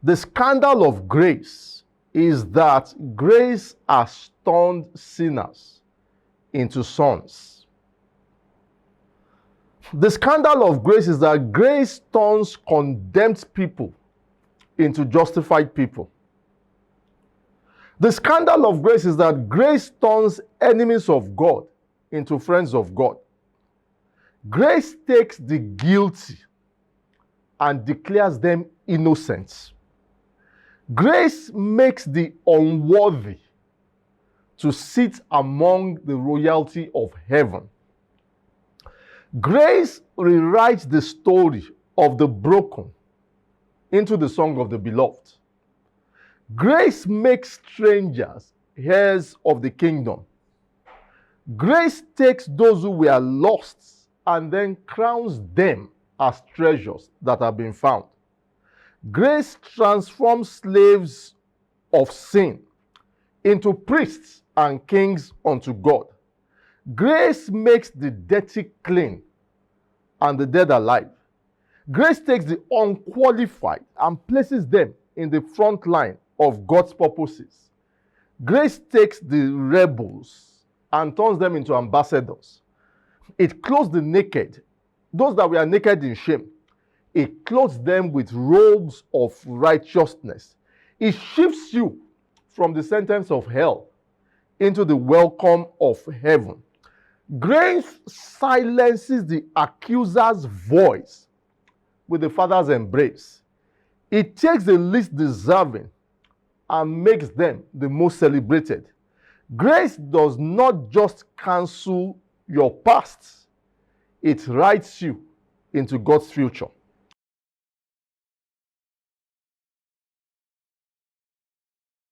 The scandal of grace is that grace has turned sinners into sons. The scandal of grace is that grace turns condemned people into justified people. The scandal of grace is that grace turns enemies of God into friends of God. Grace takes the guilty and declares them innocent. Grace makes the unworthy to sit among the royalty of heaven. Grace rewrites the story of the broken into the song of the beloved. Grace makes strangers heirs of the kingdom. Grace takes those who were lost and then crowns them as treasures that have been found. Grace transforms slaves of sin into priests and kings unto God. Grace makes the dirty clean and the dead alive. Grace takes the unqualified and places them in the front line of God's purposes. Grace takes the rebels and turns them into ambassadors. It clothes the naked, those that were naked in shame. It clothes them with robes of righteousness. It shifts you from the sentence of hell into the welcome of heaven. Grace silences the accuser's voice with the Father's embrace. It takes the least deserving and makes them the most celebrated. Grace does not just cancel your past, it writes you into God's future.